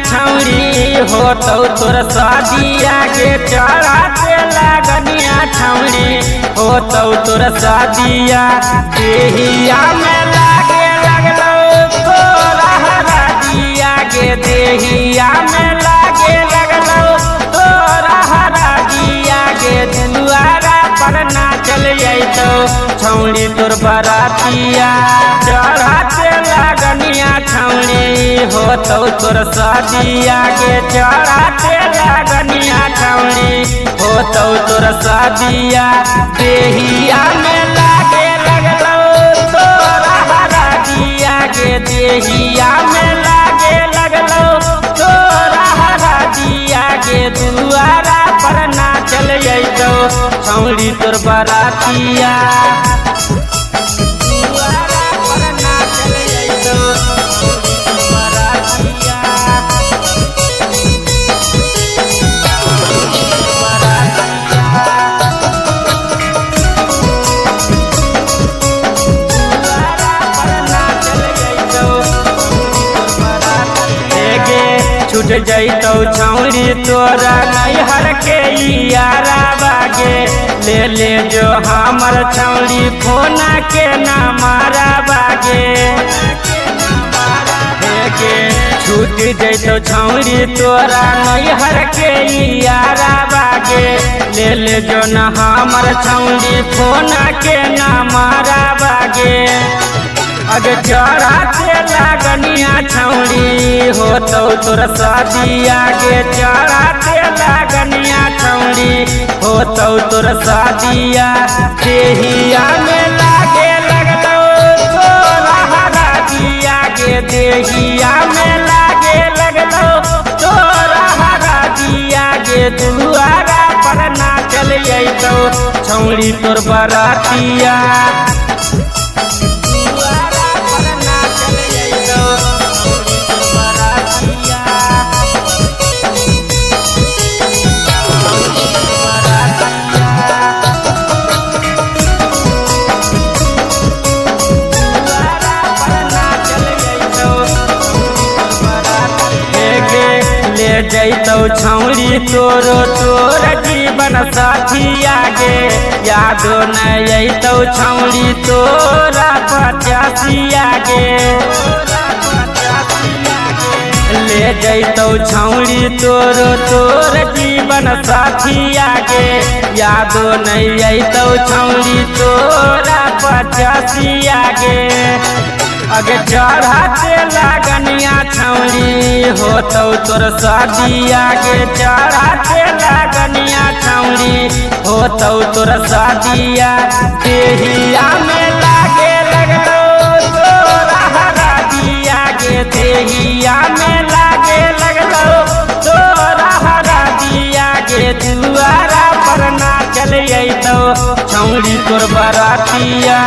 छौड़ी हो तो तोर शादिया के चढ़ाते लगनिया छौड़ी हो तो तोर शादिया देहिया में लागे लगलो तोरा हरादिया के देहिया में लागे लगलो तोरा हरादिया के दुआरा पर ना चल तो छौड़ी तोर बरातिया चढ़ाते लगनिया छौड़ी हो तो तोर शादिया के चढ़ाते लगनिया छौड़ी हो तो तोर शादिया देहिया में लागे लगलो तोरा हरादिया के देहिया में लागे लगलो तोरा हरादिया के दुआरा पर ना चल तो छौड़ी तोर बरातिया छूट जैतो छौड़ी तोरा नैहर के यारा बागे ले जो हमर छौड़ी फोना के ना मारा बागे छूट जैतो छौड़ी तोरा नैहर के यारा बागे ले जो न हमर छौड़ी फोना के ना मारा बागे अगे चढ़ाते लगनिया छौड़ी हो तो तोर शादिया के चढ़ाते लगनिया छौड़ी हो तो तोर शादिया देहिया में लागे लगलो तोरा हरादिया के देहिया में लागे लगलो तोरा हरादिया के दुआरा पर ना चल तो छौड़ी तोर बरातिया जैतो छौड़ी तोरो तोर जीवन साथी आगे यादो न अतो छौड़ी तोरा 85 आगे ले जैतो छौड़ी तोरो तोर जीवन साथी आगे यादो न अतो छौड़ी तोरा 85 आगे अगे चढ़ाते लगनिया छौड़ी हो तो तोर शादिया के चढ़ाते लगनिया छौड़ी हो तो तोर शादिया देहिया में लागे लगलो तोरा हरादिया के देहिया में लागे लगलो तोरा हरादिया के दुआरा पर ना चल तो छौड़ी तोर बरातिया।